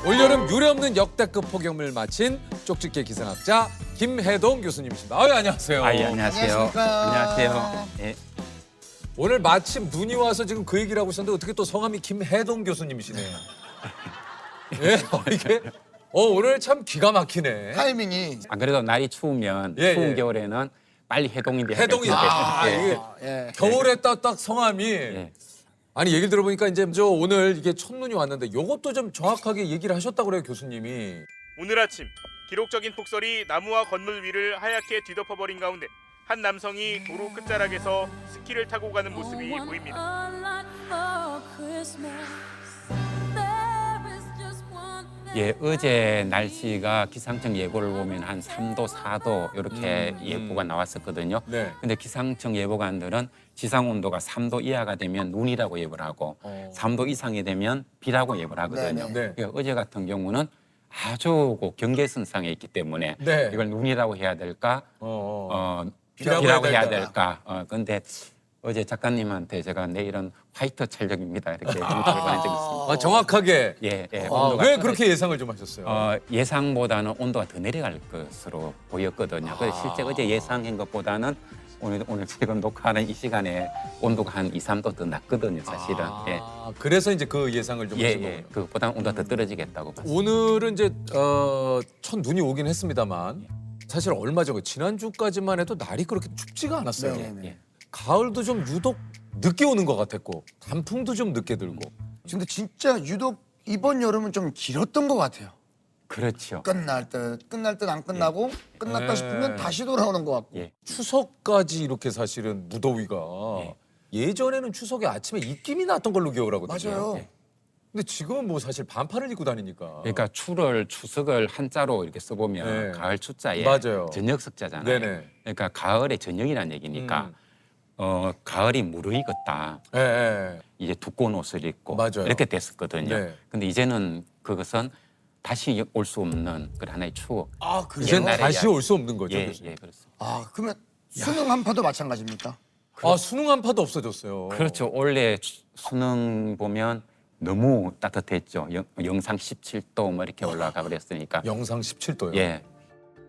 올여름 유례없는 역대급 폭염을 마친 쪽집게 기상학자 김해동 교수님이십니다. 아유, 안녕하세요. 아, 예, 안녕하세요. 안녕하십니까. 안녕하세요. 예. 오늘 마침 눈이 와서 지금 그 얘기를 하고 있었는데 어떻게 또 성함이 김해동 교수님이시네요. 예, 이게 오늘 참 기가 막히네. 타이밍이 안 그래도 날이 추우면 예, 추운 예. 겨울에는 빨리 해동인데 해동이 이게 예. 겨울에 딱 성함이 예. 아니 얘기를 들어보니까 이제 저 오늘 이게 첫눈이 왔는데 요것도 좀 정확하게 얘기를 하셨다고 그래요, 교수님이. 오늘 아침 기록적인 폭설이 나무와 건물 위를 하얗게 뒤덮어버린 가운데 한 남성이 도로 끝자락에서 스키를 타고 가는 모습이 보입니다. 예, 어제 날씨가 기상청 예보를 보면 한 3도, 4도 이렇게 예보가 나왔었거든요. 네. 근데 기상청 예보관들은 지상 온도가 3도 이하가 되면 눈이라고 예보를 하고 3도 이상이 되면 비라고 예보를 하거든요. 네. 그러니까 어제 같은 경우는 아주 그 경계선상에 있기 때문에 네. 이걸 눈이라고 해야 될까? 비라고 비라고 해야 해야 될까? 될까? 근데 어제 작가님한테 제가 내일은 화이트 촬영입니다 이렇게 문자를 보낸 적이 있습니다. 아, 정확하게. 예, 예. 아, 온도가 왜 그렇게 예상을 좀 하셨어요? 예상보다는 온도가 더 내려갈 것으로 보였거든요. 그래서 실제 어제 예상한 것보다는 오늘 지금 녹화하는 이 시간에 온도가 한 2, 3도 더 낮거든요, 사실은. 예. 그래서 이제 그 예상을 좀 예, 하신 예. 거군요. 그보다는 온도가 더 떨어지겠다고 봤습니다. 오늘은 이제 첫 눈이 오긴 했습니다만 사실 얼마 전에 지난주까지만 해도 날이 그렇게 춥지가 않았어요. 네, 네. 예. 가을도 좀 유독 늦게 오는 것 같았고 단풍도 좀 늦게 들고. 근데 진짜 유독 이번 여름은 좀 길었던 것 같아요. 그렇죠. 끝날 듯 안 끝나고 끝났다 예. 싶으면 다시 돌아오는 것 같고. 예. 추석까지 이렇게 사실은 무더위가 예전에는 추석에 아침에 입김이 났던 걸로 기억을 하거든요. 맞아요. 예. 근데 지금은 뭐 사실 반팔을 입고 다니니까. 그러니까 추석을 한자로 이렇게 써보면 네. 가을 추자에 맞아요. 저녁 석자잖아요. 네네. 그러니까 가을의 저녁이라는 얘기니까 가을이 무르익었다. 예, 예. 이제 두꺼운 옷을 입고 맞아요. 이렇게 됐었거든요. 네. 근데 이제는 그것은 다시 올 수 없는 그런 하나의 추억. 아 그래요? 이제 옛날에 다시 이야기. 올 수 없는 거죠. 예, 교수님. 예, 그렇습니다. 아 그러면 수능 한파도 마찬가지입니까? 아, 수능 한파도 없어졌어요. 그렇죠. 원래 수능 보면 너무 따뜻했죠. 영상 17도 뭐 이렇게 올라가 버렸으니까. 영상 17도요. 예.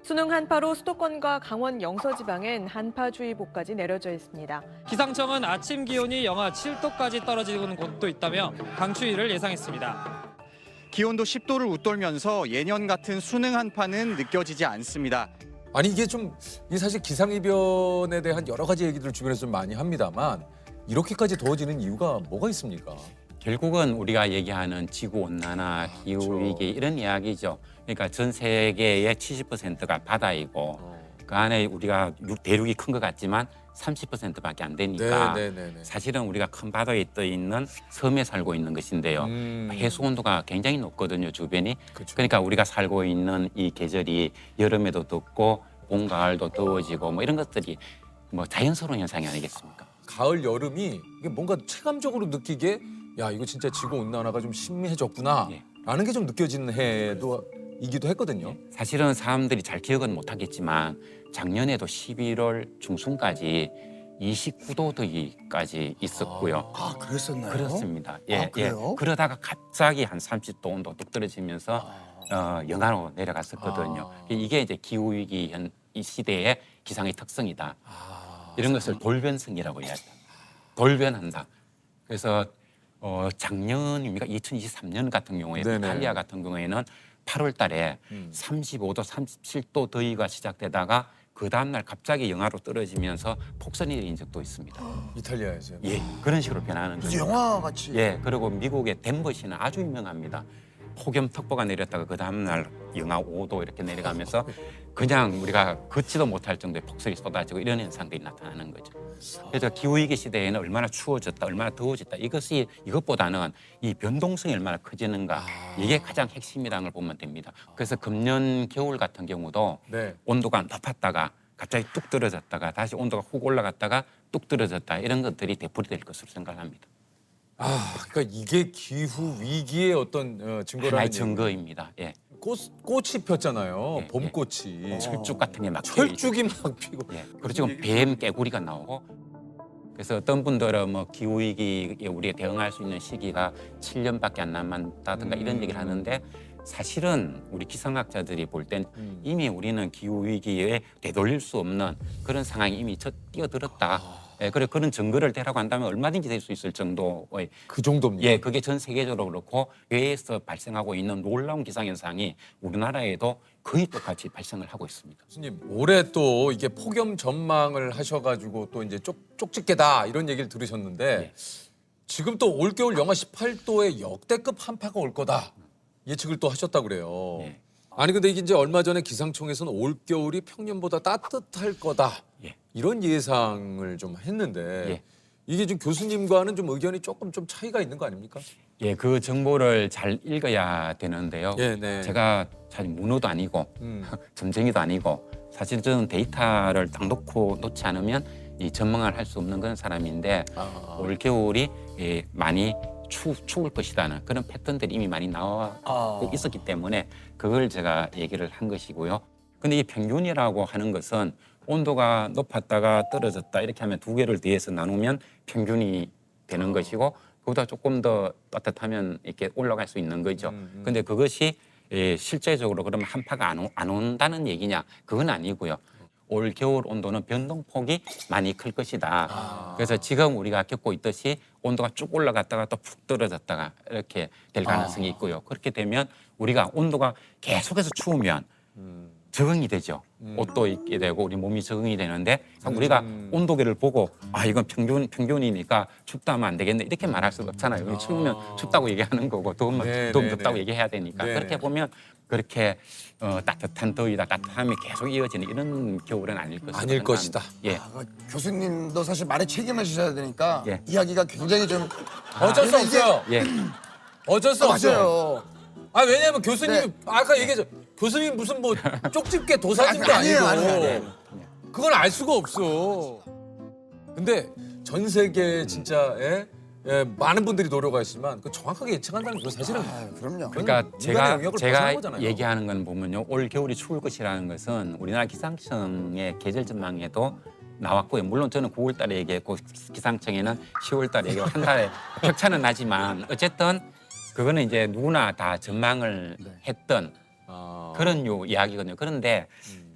수능 한파로 수도권과 강원 영서지방엔 한파주의보까지 내려져 있습니다. 기상청은 아침 기온이 영하 7도까지 떨어지는 곳도 있다며 강추위를 예상했습니다. 기온도 10도를 웃돌면서 예년 같은 수능 한파는 느껴지지 않습니다. 아니 이게 사실 기상이변에 대한 여러 가지 얘기들을 주변에서 좀 많이 합니다만 이렇게까지 더워지는 이유가 뭐가 있습니까? 결국은 우리가 얘기하는 지구 온난화, 기후 위기 이런 이야기죠. 그러니까 전 세계의 70%가 바다이고 그 안에 우리가 대륙이 큰 것 같지만 30%밖에 안 되니까 네네네. 사실은 우리가 큰 바다에 떠 있는 섬에 살고 있는 것인데요. 해수 온도가 굉장히 높거든요, 주변이. 그렇죠. 그러니까 우리가 살고 있는 이 계절이 여름에도 덥고 봄, 가을도 더워지고 뭐 이런 것들이 뭐 자연스러운 현상이 아니겠습니까? 가을 여름이 이게 뭔가 체감적으로 느끼게 야 이거 진짜 지구 온난화가 좀 심해졌구나 예. 라는 게 좀 느껴지는 해이기도 했거든요. 사실은 사람들이 잘 기억은 못하겠지만 작년에도 11월 중순까지 29도 더위까지 있었고요. 아 그랬었나요? 그렇습니다. 아, 그래요? 그러다가 갑자기 한 30도 온도 뚝 떨어지면서 영하로 내려갔었거든요. 이게 이제 기후 위기 이 시대의 기상의 특성이다. 이런 것을 돌변성이라고 이야기합니다. 돌변한다. 그래서 작년입니까? 2023년 같은 경우에 네네. 이탈리아 같은 경우에는 8월 달에 35도, 37도 더위가 시작되다가 그 다음날 갑자기 영하로 떨어지면서 폭설이 내린 적도 있습니다. 이탈리아에서요. 예, 그런 식으로 변하는 무슨 거죠. 영화 같이. 예, 그리고 미국의 덴버시는 아주 유명합니다. 폭염특보가 내렸다가 그 다음날 영하 5도 이렇게 내려가면서 그냥 우리가 걷지도 못할 정도의 폭설이 쏟아지고 이런 현상들이 나타나는 거죠. 그래서 기후위기 시대에는 얼마나 추워졌다, 얼마나 더워졌다 이것보다는 이 변동성이 얼마나 커지는가 이게 가장 핵심이라는 걸 보면 됩니다. 그래서 금년 겨울 같은 경우도 네. 온도가 높았다가 갑자기 뚝 떨어졌다가 다시 온도가 훅 올라갔다가 뚝 떨어졌다 이런 것들이 되풀이될 것으로 생각합니다. 그러니까 이게 기후 위기의 어떤 증거라는 하나의 얘기. 증거입니다. 예. 꽃이 폈잖아요. 예, 봄꽃이. 철쭉 같은 게 막 철쭉이 막 피고. 예. 그리고 지금 뱀 깨구리가 나오고 그래서 어떤 분들은 뭐 기후 위기에 우리가 대응할 수 있는 시기가 7년밖에 안 남았다든가 이런 얘기를 하는데 사실은 우리 기상학자들이 볼 땐 이미 우리는 기후 위기에 되돌릴 수 없는 그런 상황이 이미 뛰어들었다. 예, 그래 그런 증거를 대라고 한다면 얼마든지 될 수 있을 정도의 그 정도입니다. 예, 그게 전 세계적으로 그렇고 외에서 발생하고 있는 놀라운 기상 현상이 우리나라에도 거의 똑같이 발생을 하고 있습니다. 교수님 올해 또 이게 폭염 전망을 하셔가지고 또 이제 쪽집게다 이런 얘기를 들으셨는데 지금 또 올겨울 영하 18도의 역대급 한파가 올 거다 예측을 또 하셨다고 그래요. 예. 아니 근데 이게 이제 얼마 전에 기상청에서는 올겨울이 평년보다 따뜻할 거다 예. 이런 예상을 좀 했는데 예. 이게 좀 교수님과는 좀 의견이 조금 좀 차이가 있는 거 아닙니까? 예, 그 정보를 잘 읽어야 되는데요. 예, 네. 제가 사실 문호도 아니고 점쟁이도 아니고 사실 저는 데이터를 딱 놓지 않으면 이 전망을 할 수 없는 그런 사람인데 올 겨울이 예, 많이 추울 것이라는 그런 패턴들이 이미 많이 나와 있었기 때문에 그걸 제가 얘기를 한 것이고요. 근데 이 평균이라고 하는 것은 온도가 높았다가 떨어졌다 이렇게 하면 두 개를 뒤에서 나누면 평균이 되는 것이고 그보다 조금 더 따뜻하면 이렇게 올라갈 수 있는 거죠. 근데 그것이 예, 실제적으로 그러면 한파가 안 온다는 얘기냐? 그건 아니고요. 올 겨울 온도는 변동폭이 많이 클 것이다. 그래서 지금 우리가 겪고 있듯이 온도가 쭉 올라갔다가 또 푹 떨어졌다가 이렇게 될 가능성이 있고요. 그렇게 되면 우리가 온도가 계속해서 추우면 적응이 되죠. 옷도 입게 되고 우리 몸이 적응이 되는데 우리가 온도계를 보고 아 이건 평균이니까 춥다 하면 안 되겠네 이렇게 말할 수가 없잖아요. 추우면 춥다고 얘기하는 거고 더우면 네, 더우면 네, 덥다고 네. 얘기해야 되니까 네. 그렇게 보면 그렇게 따뜻한 더위다 따뜻함이 계속 이어지는 이런 겨울은 아닐 것이다. 아닐 것이다. 예. 교수님도 사실 말에 책임을 지셔야 되니까 예. 이야기가 굉장히 좀 어쩔 수 이게- 없어요. 예. 어쩔 수 없어요. 맞아요. 아 왜냐면 교수님 네. 아까 얘기했죠. 교수님 무슨 뭐 쪽집게 도사님도 아니에요, 아니고 아니에요. 그건 알 수가 없어. 근데 전 세계 진짜 많은 분들이 노력하시지만 그 정확하게 예측한다는 거 사실은 그럼요. 그러니까 인간의 제가 영역을 벗어난 거잖아요. 얘기하는 건 보면요. 올 겨울이 추울 것이라는 것은 우리나라 기상청의 계절 전망에도 나왔고요. 물론 저는 9월 달에 얘기했고 기상청에는 10월 달에 얘기하고 한 달에 격차는 나지만 어쨌든 그거는 이제 누구나 다 전망을 했던 그런 이야기거든요. 그런데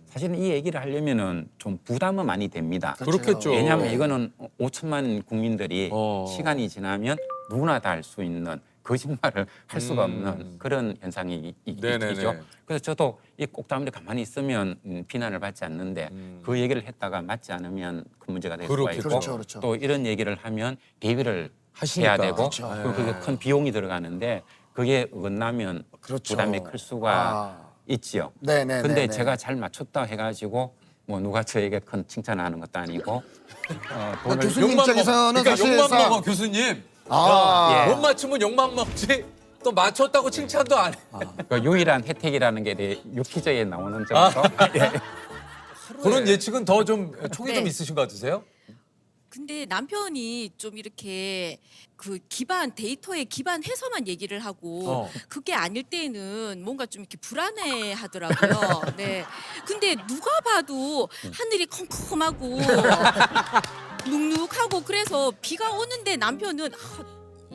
사실은 이 얘기를 하려면은 좀 부담은 많이 됩니다. 그렇겠죠. 왜냐하면 이거는 5천만 국민들이 시간이 지나면 누구나 다 할 수 있는 거짓말을 할 수가 없는 그런 현상이 네네네. 있죠. 그래서 저도 이 꼭다물에 가만히 있으면 비난을 받지 않는데 그 얘기를 했다가 맞지 않으면 큰 문제가 될 수가 그렇겠죠. 있고 그렇죠, 그렇죠. 또 이런 얘기를 하면 대비를 하시니까. 해야 되고 그렇죠. 그리고 그게 큰 비용이 들어가는데 그게 어긋나면 그렇죠. 부담이 클 수가 있지요. 네네. 근데 제가 잘 맞췄다 해가지고 뭐 누가 저에게 큰 칭찬하는 것도 아니고 돈을 교수님 입장에서는 그러니까 욕만 사실상 먹어 교수님. 아. 못 맞추면 욕만 먹지. 또 맞췄다고 칭찬도 안 해. 그 유일한 혜택이라는 게 유퀴즈에 나오는 점에서 예. 그런 예측은 더 좀 촉이 좀 네. 있으신 것 같으세요? 근데 남편이 좀 이렇게 그 데이터에 기반해서만 얘기를 하고 그게 아닐 때는 뭔가 좀 이렇게 불안해 하더라고요. 네. 근데 누가 봐도 하늘이 컴컴하고 눅눅하고 그래서 비가 오는데 남편은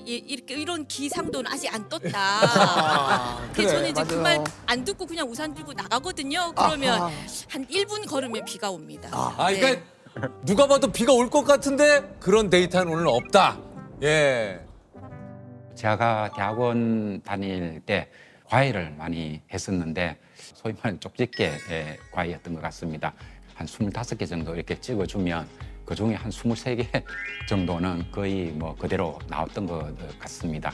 이렇게 이런 기상도는 아직 안 떴다. 근데 저는 이제 그 말 안 듣고 그냥 우산 들고 나가거든요. 그러면 한 1분 걸으면 비가 옵니다. 그러니까 누가 봐도 비가 올 것 같은데 그런 데이터는 오늘 없다. 예. 제가 대학원 다닐 때 과외를 많이 했었는데 소위 말하는 쪽집게 과외였던 것 같습니다. 한 25개 정도 이렇게 찍어주면 그중에 한 23개 정도는 거의 뭐 그대로 나왔던 것 같습니다.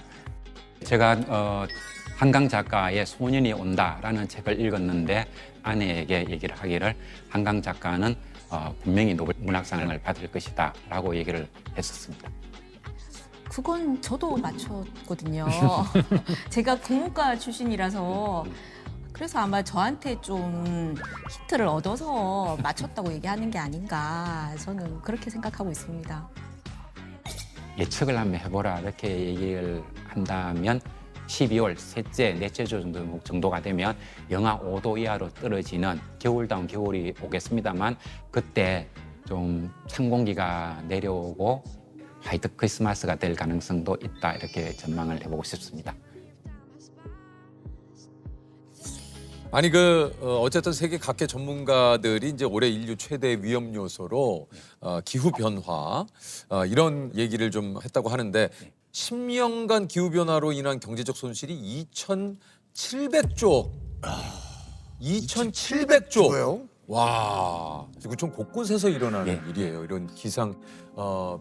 제가 한강 작가의 소년이 온다라는 책을 읽었는데 아내에게 얘기를 하기를 한강 작가는 분명히 노벨 문학상을 받을 것이다 라고 얘기를 했었습니다. 그건 저도 맞췄거든요. 제가 국문과 출신이라서 그래서 아마 저한테 좀 힌트를 얻어서 맞췄다고 얘기하는 게 아닌가 저는 그렇게 생각하고 있습니다. 예측을 한번 해보라 이렇게 얘기를 한다면 12월 셋째, 넷째 주 정도가 되면 영하 5도 이하로 떨어지는 겨울다운 겨울이 오겠습니다만 그때 좀 찬 공기가 내려오고 화이트 크리스마스가 될 가능성도 있다 이렇게 전망을 해보고 싶습니다. 아니 어쨌든 세계 각계 전문가들이 이제 올해 인류 최대 위험 요소로 기후 변화 이런 얘기를 좀 했다고 하는데 10년간 기후 변화로 인한 경제적 손실이 2,700조. 2,700조. 왜요? 와, 지구촌 곳곳에서 일어나는 네. 일이에요. 이런 기상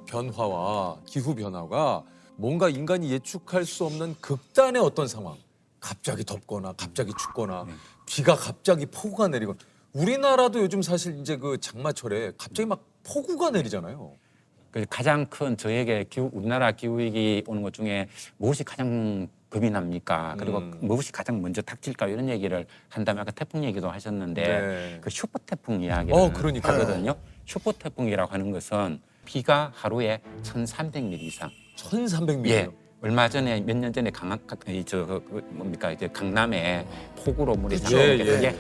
변화와 기후 변화가 뭔가 인간이 예측할 수 없는 극단의 어떤 상황. 갑자기 덥거나 갑자기 춥거나 비가 갑자기 폭우가 내리거나 우리나라도 요즘 사실 이제 그 장마철에 갑자기 막 폭우가 내리잖아요. 그 가장 큰 저에게 우리나라 기후 위기 오는 것 중에 무엇이 가장 겁이 납니까? 그리고 무엇이 가장 먼저 닥칠까 이런 얘기를 한다면 아까 태풍 얘기도 하셨는데 네. 그 슈퍼 태풍 이야기를 그러니까요. 하거든요. 슈퍼 태풍이라고 하는 것은 비가 하루에 1,300mm 이상. 1,300mm. 예. 얼마 전에 몇 년 전에 이제 강남에 폭우로 물이 그쵸. 들어오는 게 예, 예.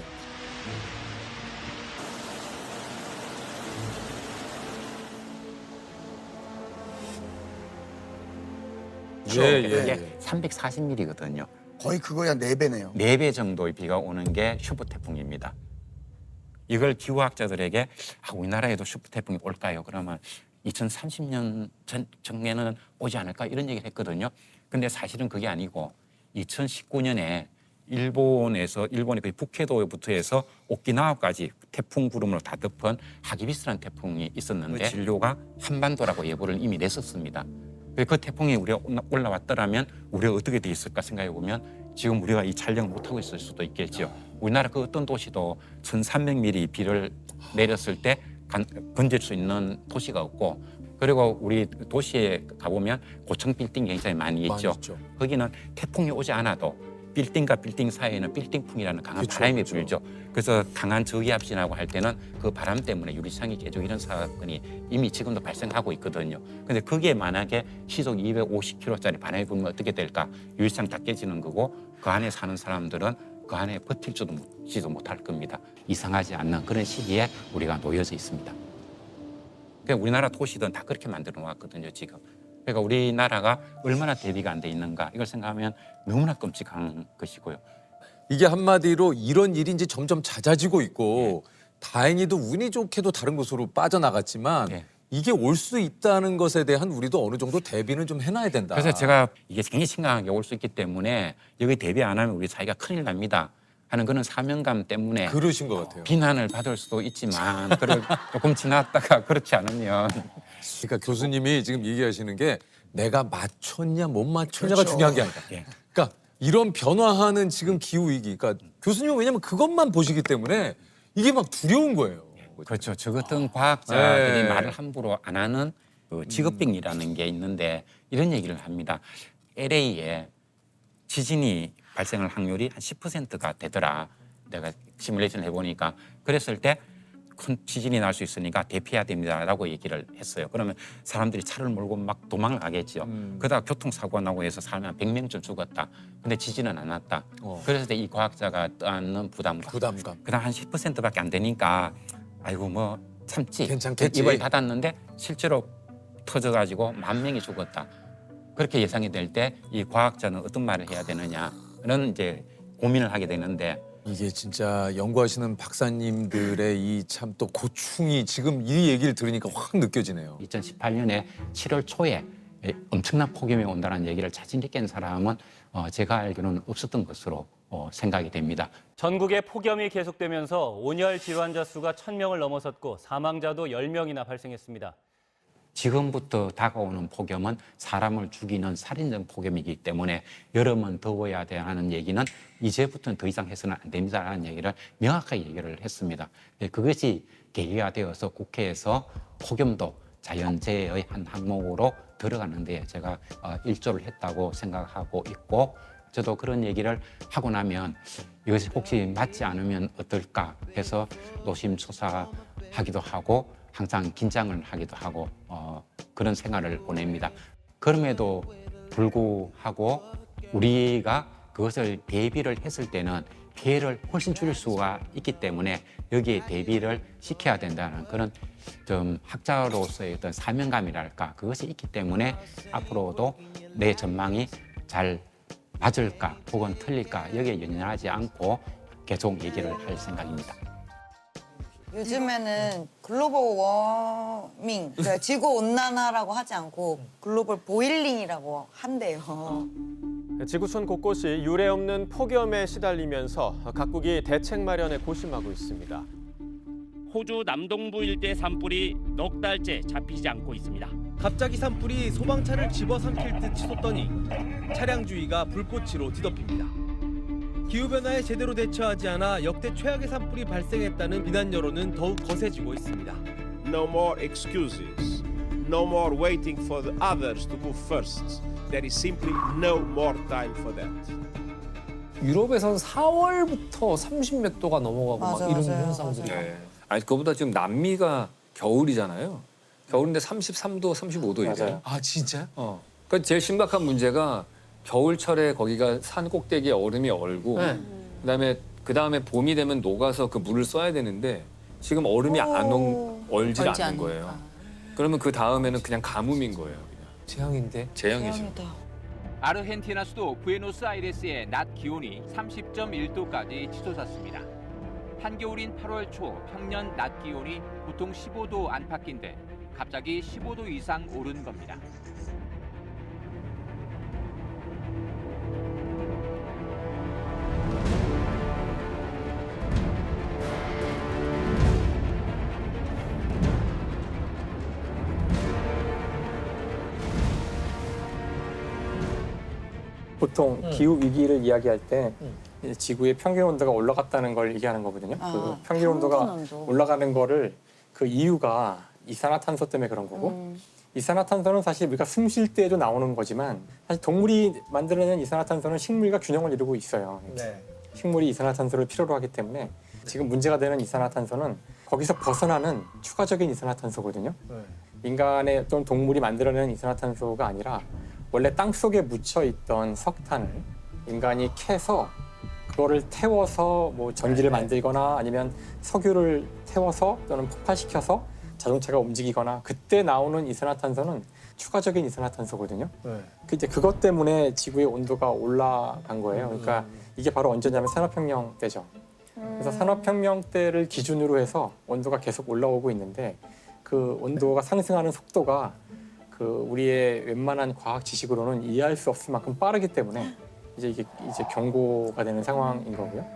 그게 예, 그게 예. 340mm거든요. 거의 그거야 4배네요. 4배 정도의 비가 오는 게 슈퍼 태풍입니다. 이걸 기후학자들에게 우리나라에도 슈퍼 태풍이 올까요? 그러면 2030년 전에는 오지 않을까 이런 얘기를 했거든요. 근데 사실은 그게 아니고 2019년에 일본의 거의 북해도부터 해서 오키나와까지 태풍 구름으로 다 덮은 하기비스라는 태풍이 있었는데 진료가 한반도라고 예보를 이미 냈었습니다. 그 태풍이 우리가 올라왔더라면 우리가 어떻게 돼 있을까 생각해 보면 지금 우리가 이 촬영을 못하고 있을 수도 있겠죠. 우리나라 그 어떤 도시도 1,300mm 비를 내렸을 때 건질 수 있는 도시가 없고 그리고 우리 도시에 가보면 고층 빌딩 굉장히 많이 있죠. 거기는 태풍이 오지 않아도 빌딩과 빌딩 사이에는 빌딩풍이라는 강한 바람이 불죠. 그래서 강한 저기압신하고 할 때는 그 바람 때문에 유리창이 깨지고 이런 사건이 이미 지금도 발생하고 있거든요. 근데 그게 만약에 시속 250km짜리 바람이 불면 어떻게 될까? 유리창 다 깨지는 거고 그 안에 사는 사람들은 그 안에 버틸지도 못할 겁니다. 이상하지 않는 그런 시기에 우리가 놓여져 있습니다. 그러니까 우리나라 도시들은 다 그렇게 만들어 놓았거든요, 지금. 그러니까 우리나라가 얼마나 대비가 안 돼 있는가 이걸 생각하면 너무나 끔찍한 것이고요. 이게 한마디로 이런 일이 이제 점점 잦아지고 있고 다행히도 운이 좋게도 다른 곳으로 빠져나갔지만 예. 이게 올 수 있다는 것에 대한 우리도 어느 정도 대비는 좀 해놔야 된다. 그래서 제가 이게 굉장히 심각하게 올 수 있기 때문에 여기 대비 안 하면 우리 사회가 큰일 납니다 하는 그런 사명감 때문에 그러신 것 같아요. 비난을 받을 수도 있지만 그걸 조금 지났다가 그렇지 않으면 그러니까 교수님이 지금 얘기하시는 게 내가 맞췄냐 못 맞췄냐가 그렇죠. 중요한 게 아니다. 예. 그러니까 이런 변화하는 지금 기후 위기, 그러니까 교수님은 왜냐면 그것만 보시기 때문에 이게 막 두려운 거예요. 그렇죠. 저 같은 과학자들이 네. 말을 함부로 안 하는 그 직업병이라는 게 있는데 이런 얘기를 합니다. LA에 지진이 발생할 확률이 한 10%가 되더라. 내가 시뮬레이션을 해보니까 그랬을 때 큰 지진이 날 수 있으니까 대피해야 됩니다라고 얘기를 했어요. 그러면 사람들이 차를 몰고 막 도망을 가겠죠. 그러다가 교통사고가 나고 해서 사람이 한 100명쯤 죽었다. 근데 지진은 안 왔다. 그래서 이 과학자가 떠안는 부담감. 그다음 한 10%밖에 안 되니까 아이고 뭐 참지. 괜찮겠지. 입을 닫았는데 실제로 터져가지고 10,000명이 죽었다. 그렇게 예상이 될 때 이 과학자는 어떤 말을 해야 되느냐는 이제 고민을 하게 되는데 이게 진짜 연구하시는 박사님들의 이 참 또 고충이 지금 이 얘기를 들으니까 확 느껴지네요. 2018년에 7월 초에 엄청난 폭염이 온다는 얘기를 자신 있게 한 사람은 제가 알기로는 없었던 것으로 생각이 됩니다. 전국에 폭염이 계속되면서 온열 질환자 수가 1,000명을 넘어섰고 사망자도 10명이나 발생했습니다. 지금부터 다가오는 폭염은 사람을 죽이는 살인적 폭염이기 때문에 여름은 더워야 하는 얘기는 이제부터는 더 이상 해서는 안 됩니다라는 얘기를 명확하게 얘기를 했습니다. 그것이 계기가 되어서 국회에서 폭염도 자연재해의 한 항목으로 들어가는 데 제가 일조를 했다고 생각하고 있고 저도 그런 얘기를 하고 나면 이것이 혹시 맞지 않으면 어떨까 해서 노심초사하기도 하고 항상 긴장을 하기도 하고 그런 생활을 보냅니다. 그럼에도 불구하고 우리가 그것을 대비를 했을 때는 피해를 훨씬 줄일 수가 있기 때문에 여기에 대비를 시켜야 된다는 그런 좀 학자로서의 어떤 사명감이랄까 그것이 있기 때문에 앞으로도 내 전망이 잘 맞을까 혹은 틀릴까 여기에 연연하지 않고 계속 얘기를 할 생각입니다. 요즘에는 글로벌 워밍, 그러니까 지구 온난화라고 하지 않고 글로벌 보일링이라고 한대요. 지구촌 곳곳이 유례 없는 폭염에 시달리면서 각국이 대책 마련에 고심하고 있습니다. 호주 남동부 일대 산불이 넉 달째 잡히지 않고 있습니다. 갑자기 산불이 소방차를 집어삼킬 듯 치솟더니 차량 주위가 불꽃으로 뒤덮입니다. 기후변화에 제대로 대처하지 않아 역대 최악의 산불이 발생했다는 비난 여론은 더욱 거세지고 있습니다. No more excuses. No more waiting for the others to move first. There is simply no more time for that. 유럽에서는 4월부터 30 몇 도가 넘어가고 맞아, 막 이런 맞아요, 현상들이. 맞아요. 네. 아니 그거보다 지금 남미가 겨울이잖아요. 겨울인데 33도, 35도 이래요. 아 진짜요? 그러니까 제일 심각한 문제가 겨울철에 거기가 산 꼭대기에 얼음이 얼고 그다음에 봄이 되면 녹아서 그 물을 써야 되는데 지금 얼음이 얼질 않는 거예요. 그러면 그 다음에는 그냥 가뭄인 거예요. 그냥. 재앙인데? 재앙이죠. 아르헨티나 수도 부에노스아이레스의 낮 기온이 30.1도까지 치솟았습니다. 한겨울인 8월 초 평년 낮 기온이 보통 15도 안팎인데 갑자기 15도 이상 오른 겁니다. 보통 기후 위기를 이야기할 때 지구의 평균 온도가 올라갔다는 걸 얘기하는 거거든요. 그 평균 온도가 올라가는 거를 그 이유가 이산화탄소 때문에 그런 거고 이산화탄소는 사실 우리가 숨 쉴 때에도 나오는 거지만 사실 동물이 만들어낸 이산화탄소는 식물과 균형을 이루고 있어요. 네. 식물이 이산화탄소를 필요로 하기 때문에 지금 문제가 되는 이산화탄소는 거기서 벗어나는 추가적인 이산화탄소거든요. 인간의 어떤 동물이 만들어내는 이산화탄소가 아니라 원래 땅 속에 묻혀 있던 석탄을 인간이 캐서 그거를 태워서 뭐 전기를 만들거나 아니면 석유를 태워서 또는 폭발시켜서 자동차가 움직이거나 그때 나오는 이산화탄소는 추가적인 이산화탄소거든요. 이제 그것 때문에 지구의 온도가 올라간 거예요. 그러니까 이게 바로 언제냐면 산업혁명 때죠. 그래서 산업혁명 때를 기준으로 해서 온도가 계속 올라오고 있는데 그 온도가 상승하는 속도가 그 우리의 웬만한 과학 지식으로는 이해할 수 없을 만큼 빠르기 때문에 이제 경고가 되는 상황인 거고요.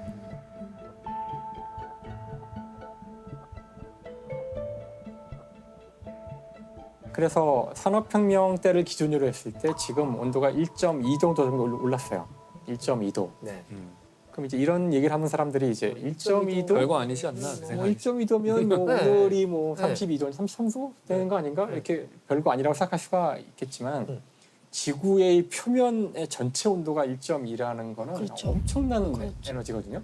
그래서 산업혁명 때를 기준으로 했을 때 지금 온도가 1.2도 정도 올랐어요. 1.2도. 네. 그럼 이제 이런 얘기를 하는 사람들이 이제 1.2도 별거 아니지 않나? 그 생각이. 1.2도면 뭐 네. 오늘이 뭐 네. 32도, 33도 되는 거 아닌가? 이렇게 별거 아니라고 생각할 수가 있겠지만 지구의 표면의 전체 온도가 1.2라는 거는 엄청난 에너지거든요.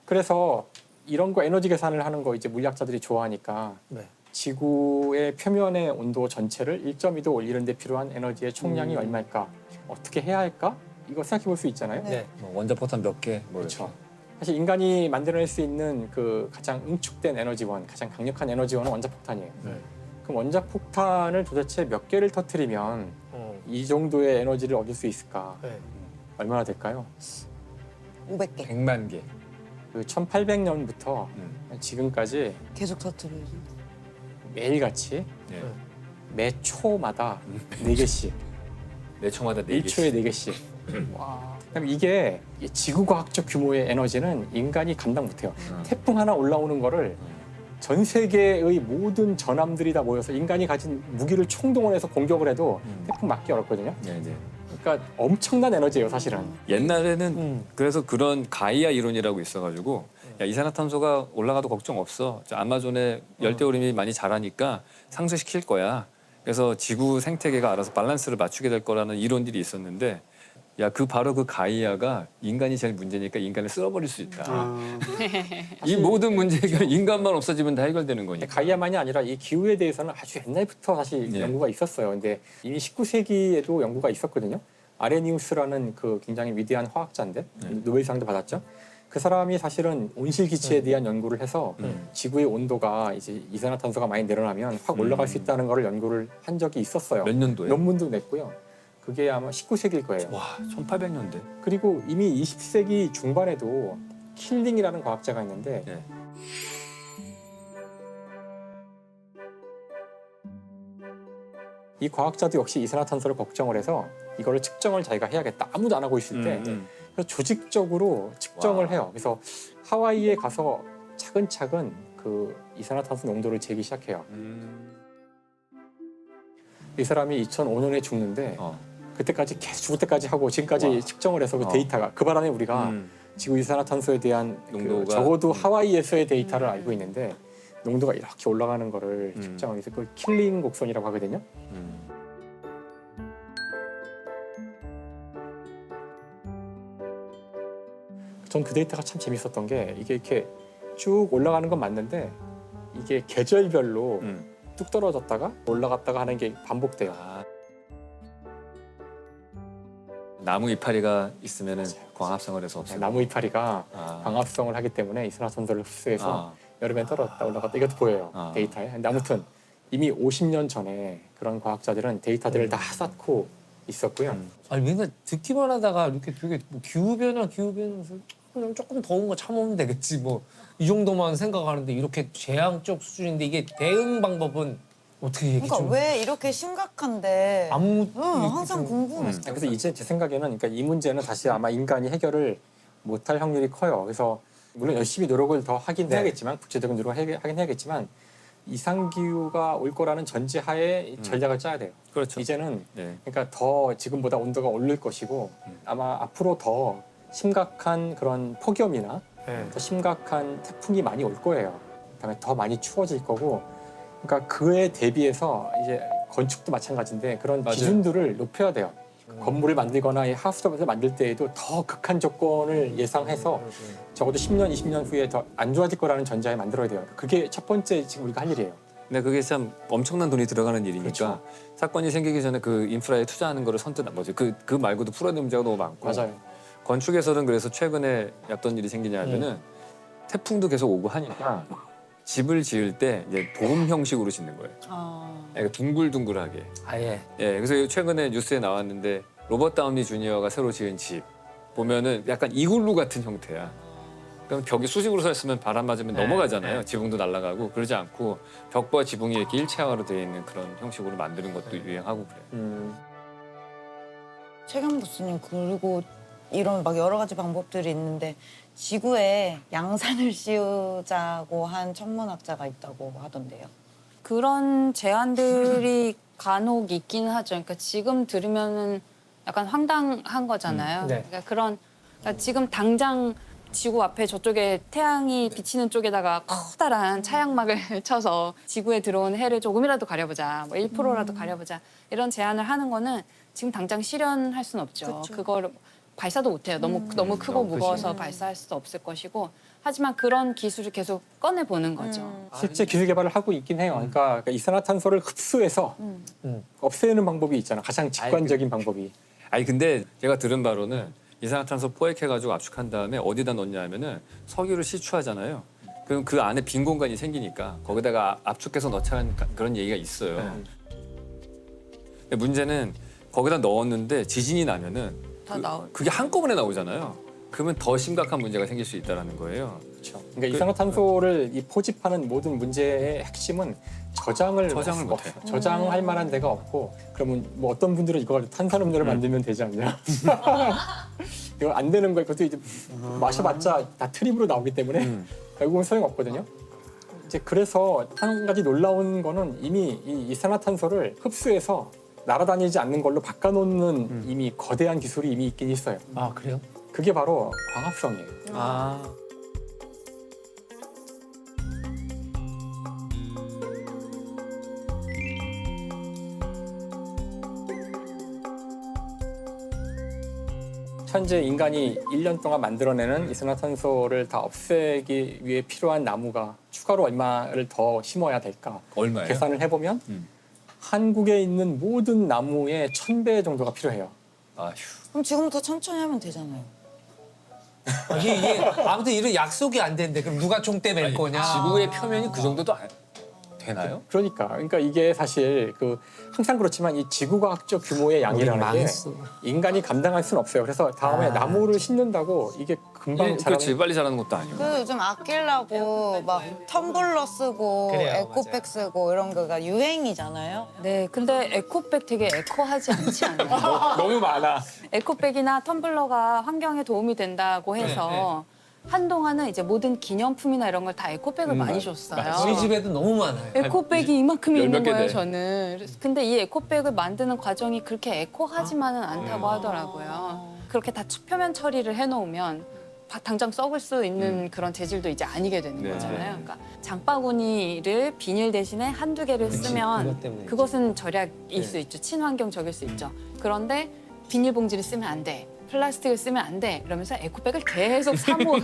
그래서 이런 거 에너지 계산을 하는 거 이제 물리학자들이 좋아하니까 지구의 표면의 온도 전체를 1.2도 올리는 데 필요한 에너지의 총량이 얼마일까? 어떻게 해야 할까? 이거 생각해 볼 수 있잖아요. 뭐 원자폭탄 몇 개. 뭐 그렇죠. 사실 인간이 만들어낼 수 있는 그 가장 응축된 에너지원, 가장 강력한 에너지원은 원자폭탄이에요. 그럼 원자폭탄을 도대체 몇 개를 터뜨리면 이 정도의 에너지를 얻을 수 있을까? 얼마나 될까요? 500개. 100만 개. 그 1800년부터 지금까지 계속 터뜨려야지. 매일같이 매 초마다 4개씩. 매 초마다 4개씩. 1초에 4개씩. 그럼 이게 지구과학적 규모의 에너지는 인간이 감당 못해요. 태풍 하나 올라오는 거를 전 세계의 모든 전함들이 다 모여서 인간이 가진 무기를 총동원해서 공격을 해도 태풍 막기 어렵거든요. 그러니까 엄청난 에너지예요, 사실은. 옛날에는 그래서 그런 가이아 이론이라고 있어가지고 야, 이산화탄소가 올라가도 걱정 없어. 저 아마존에 열대우림이 많이 자라니까 상쇄시킬 거야. 그래서 지구 생태계가 알아서 밸런스를 맞추게 될 거라는 이론들이 있었는데 야, 바로 그 가이아가 인간이 제일 문제니까 인간을 쓸어버릴 수 있다. 이 모든 문제 해결 인간만 없어지면 다 해결되는 거니까. 가이아만이 아니라 이 기후에 대해서는 아주 옛날부터 사실 연구가 있었어요. 근데 이미 19세기에도 연구가 있었거든요. 아레니우스라는 그 굉장히 위대한 화학자인데 노벨상도 받았죠. 그 사람이 사실은 온실기체에 대한 연구를 해서 지구의 온도가 이제 이산화탄소가 많이 늘어나면 확 올라갈 수 있다는 걸 연구를 한 적이 있었어요. 몇 년도에? 논문도 냈고요. 그게 아마 19세기일 거예요. 와, 1800년대. 그리고 이미 20세기 중반에도 킬링이라는 과학자가 있는데 이 과학자도 역시 이산화탄소를 걱정을 해서 이거를 측정을 자기가 해야겠다. 아무도 안 하고 있을 때 그래서 조직적으로 측정을 해요. 그래서 하와이에 가서 차근차근 그 이산화탄소 농도를 재기 시작해요. 이 사람이 2005년에 죽는데 그때까지 계속 죽을 때까지 하고 지금까지 측정을 해서 그 데이터가 그 바람에 우리가 지구 이산화탄소에 대한 그 적어도 하와이에서의 데이터를 알고 있는데 농도가 이렇게 올라가는 거를 측정해서 그걸 킬링 곡선이라고 하거든요. 전 그 데이터가 참 재밌었던 게 이게 이렇게 쭉 올라가는 건 맞는데 이게 계절별로 뚝 떨어졌다가 올라갔다가 하는 게 반복돼요. 나무 이파리가 있으면은 광합성을 해서 없어요. 나무 이파리가 광합성을 하기 때문에 이산화탄소를 흡수해서 여름엔 떨어졌다 올라갔다 이것도 보여요 데이터에. 근데 아무튼 이미 50년 전에 그런 과학자들은 데이터들을 다 쌓고 있었고요. 아니 맨날 듣기만 하다가 이렇게 되게 뭐 기후변화 그냥 조금 더운 거 참으면 되겠지 뭐 이 정도만 생각하는데 이렇게 재앙적 수준인데 이게 대응 방법은 어떻게 얘기 그러니까 좀 왜 이렇게 심각한데 항상 궁금했어요. 그래서 이제 제 생각에는 그러니까 이 문제는 사실 아마 인간이 해결을 못할 확률이 커요. 그래서 물론 열심히 노력을 더 하긴 해야겠지만 구체적인 노력을 하긴 해야겠지만 이상기후가 올 거라는 전제하에 전략을 짜야 돼요. 그렇죠. 이제는 그러니까 더 지금보다 온도가 오를 것이고 아마 앞으로 더 심각한 그런 폭염이나 더 심각한 태풍이 많이 올 거예요. 그다음에 더 많이 추워질 거고 그러니까 그에 대비해서 이제 건축도 마찬가지인데 그런 기준들을 높여야 돼요. 건물을 만들거나 하우스를 만들 때에도 더 극한 조건을 예상해서 적어도 10년, 20년 후에 더 안 좋아질 거라는 전제하에 만들어야 돼요. 그게 첫 번째 지금 우리가 할 일이에요. 근데 그게 참 엄청난 돈이 들어가는 일이니까 그렇죠. 사건이 생기기 전에 그 인프라에 투자하는 거를 선뜻 뭐지 그 말고도 풀어야 되는 문제가 너무 많고 맞아요. 건축에서는 그래서 최근에 어떤 일이 생기냐면은 태풍도 계속 오고 하니까 집을 지을 때 이제 돔 형식으로 짓는 거예요. 그러니까 둥글둥글하게. 아예. 예, 그래서 최근에 뉴스에 나왔는데 로버트 다우니 주니어가 새로 지은 집 보면은 약간 이글루 같은 형태야. 그럼 벽이 수직으로 서 있으면 바람 맞으면 넘어가잖아요. 지붕도 날아가고 그러지 않고 벽과 지붕이 이렇게 일체화로 되어 있는 그런 형식으로 만드는 것도 유행하고 그래요. 최강 교수님 그리고 이런 막 여러 가지 방법들이 있는데 지구에 양산을 씌우자고 한 천문학자가 있다고 하던데요. 그런 제안들이 간혹 있긴 하죠. 그러니까 지금 들으면은 약간 황당한 거잖아요. 그러니까 지금 당장 지구 앞에 저쪽에 태양이 비치는 쪽에다가 커다란 차양막을 쳐서 지구에 들어온 해를 조금이라도 가려보자, 뭐 1%라도 가려보자 이런 제안을 하는 거는 지금 당장 실현할 수는 없죠. 그걸 발사도 못해요. 너무 크고 무거워서 발사할 수도 없을 것이고 하지만 그런 기술을 계속 꺼내보는 거죠. 실제 기술 개발을 하고 있긴 해요. 그러니까 이산화탄소를 흡수해서 없애는 방법이 있잖아. 가장 직관적인 방법이. 아니 근데 제가 들은 바로는 이산화탄소 포획해가지고 압축한 다음에 어디다 넣냐 하면은 석유를 시추하잖아요. 그럼 그 안에 빈 공간이 생기니까 거기다가 압축해서 넣자는 그런 얘기가 있어요. 근데 문제는 거기다 넣었는데 지진이 나면은 그게 한꺼번에 나오잖아요. 그러면 더 심각한 문제가 생길 수 있다는 거예요. 그렇죠. 그러니까 이산화탄소를 이 포집하는 모든 문제의 핵심은 저장을 못해요. 저장할 만한 데가 없고 그러면 뭐 어떤 분들은 이걸 탄산음료를 만들면 되지 않냐. 이거 안 되는 거예요. 그것도 이제 마셔봤자 다 트립으로 나오기 때문에 결국은 소용없거든요. 이제 그래서 한 가지 놀라운 거는 이미 이 이산화탄소를 흡수해서 날아다니지 않는 걸로 바꿔놓는 이미 거대한 기술이 이미 있긴 있어요. 아 그래요? 그게 바로 광합성이에요. 현재 인간이 1년 동안 만들어내는 이산화탄소를 다 없애기 위해 필요한 나무가 추가로 얼마를 더 심어야 될까? 얼마예요? 계산을 해보면 한국에 있는 모든 나무의 1000배 정도가 필요해요. 그럼 지금부터 천천히 하면 되잖아요. 이게 아무튼 이런 약속이 안 된대. 그럼 누가 총대 맬 거냐? 지구의 표면이 그 정도도 되나요? 그러니까 이게 사실 항상 그렇지만 이 지구과학적 규모의 양이라는 게 인간이 감당할 수는 없어요. 그래서 다음에 나무를 심는다고 이게 금방 그렇지 빨리 자라는 것도 아니고. 그 요즘 아끼려고 막 텀블러 쓰고 에코백 쓰고 이런 거가 유행이잖아요. 네, 근데 에코백 되게 에코하지 않지 않아요? 너무 많아. 에코백이나 텀블러가 환경에 도움이 된다고 해서 한동안은 이제 모든 기념품이나 이런 걸 다 에코백을 많이 줬어요. 저희 집에도 너무 많아요. 에코백이 이만큼이 있는 거예요, 돼. 저는. 근데 이 에코백을 만드는 과정이 그렇게 에코하지만은 않다고 하더라고요. 그렇게 다 표면 처리를 해놓으면 당장 썩을 수 있는 그런 재질도 이제 아니게 되는 거잖아요. 그러니까 장바구니를 비닐 대신에 한두 개를 쓰면 그것은 절약일 수 있죠. 친환경적일 수 있죠. 그런데 비닐봉지를 쓰면 안 돼. 플라스틱을 쓰면 안 돼. 이러면서 에코백을 계속 사모아요.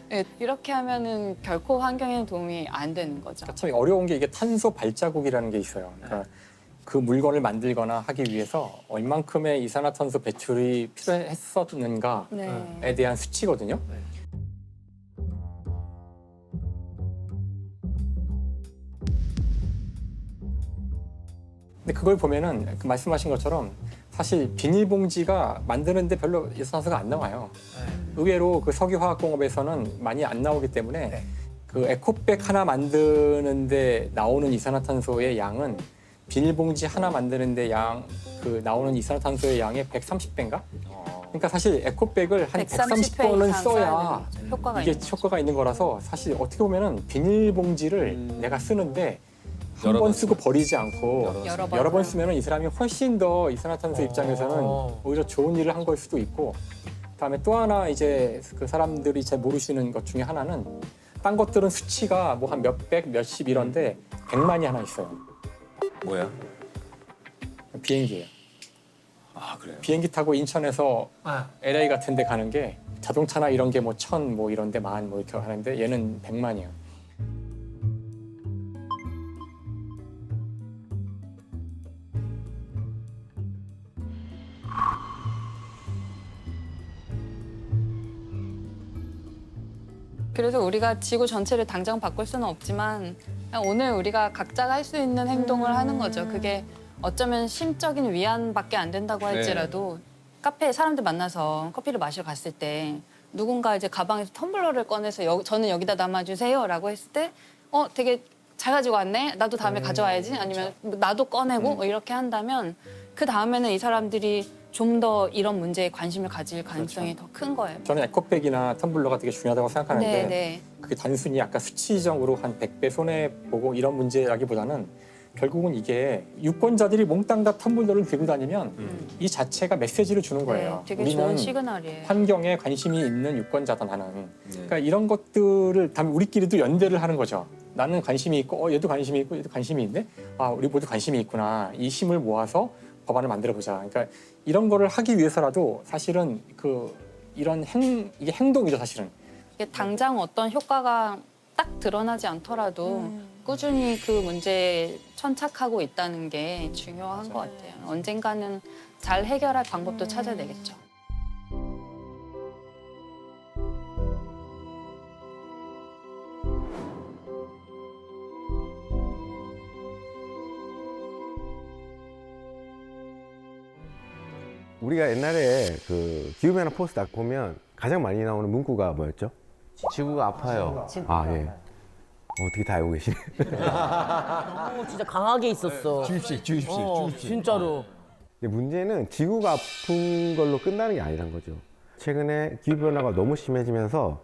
네, 이렇게 하면은 결코 환경에 도움이 안 되는 거죠. 참 어려운 게 이게 탄소 발자국이라는 게 있어요. 그러니까 그 물건을 만들거나 하기 위해서 얼만큼의 이산화탄소 배출이 필요했었는가에 대한 수치거든요. 근데 그걸 보면은 말씀하신 것처럼 사실 비닐봉지가 만드는데 별로 이산화탄소가 안 나와요. 의외로 그 석유화학공업에서는 많이 안 나오기 때문에 그 에코백 하나 만드는데 나오는 이산화탄소의 양은 비닐봉지 하나 만드는데 나오는 이산화탄소의 양의 130배인가? 그러니까 사실 에코백을 한 130번은 써야 이게 효과가 있는 거라서 사실 어떻게 보면은 비닐봉지를 내가 쓰는데 한 번 쓰고 버리지 않고 여러 번 쓰면 이 사람이 훨씬 더 이산화탄소 입장에서는 오히려 좋은 일을 한 걸 수도 있고 그다음에 또 하나 이제 그 사람들이 잘 모르시는 것 중에 하나는 딴 것들은 수치가 뭐 한 몇백, 몇십 이런데 100만이 하나 있어요. 뭐야? 비행기예요. 아 그래요? 비행기 타고 인천에서 LA 같은 데 가는 게 자동차나 이런 게 뭐 1000 뭐 이런 데 만 뭐 이렇게 하는데 얘는 100만이에요. 그래서 우리가 지구 전체를 당장 바꿀 수는 없지만 그냥 오늘 우리가 각자가 할 수 있는 행동을 하는 거죠. 그게 어쩌면 심적인 위안밖에 안 된다고 할지라도 카페에 사람들 만나서 커피를 마시러 갔을 때 누군가 이제 가방에서 텀블러를 꺼내서 저는 여기다 담아주세요라고 했을 때 되게 잘 가지고 왔네? 나도 다음에 가져와야지? 아니면 나도 꺼내고 뭐 이렇게 한다면 그 다음에는 이 사람들이 좀 더 이런 문제에 관심을 가질 가능성이 더 큰 거예요. 저는 에코백이나 텀블러가 되게 중요하다고 생각하는데 네. 그게 단순히 아까 수치적으로 한 100배 손해보고 이런 문제라기보다는 결국은 이게 유권자들이 몽땅 다 텀블러를 들고 다니면 이 자체가 메시지를 주는 거예요. 되게 우리는 좋은 시그널이에요. 환경에 관심이 있는 유권자다 나는. 그러니까 이런 것들을 다 우리끼리도 연대를 하는 거죠. 나는 관심이 있고 얘도 관심이 있고 얘도 관심이 있네. 아 우리 모두 관심이 있구나. 이 힘을 모아서 법안을 만들어 보자. 그러니까 이런 거를 하기 위해서라도 사실은 이게 행동이죠 사실은. 이게 당장 어떤 효과가 딱 드러나지 않더라도 꾸준히 그 문제에 천착하고 있다는 게 중요한 것 같아요. 언젠가는 잘 해결할 방법도 찾아내겠죠. 우리가 옛날에 그 기후변화 포스트 딱 보면 가장 많이 나오는 문구가 뭐였죠? 지구가 아파요. 아 예. 어떻게 다 알고 계시네. 진짜 강하게 있었어. 주입식. 진짜로. 근데 문제는 지구가 아픈 걸로 끝나는 게 아니란 거죠. 최근에 기후변화가 너무 심해지면서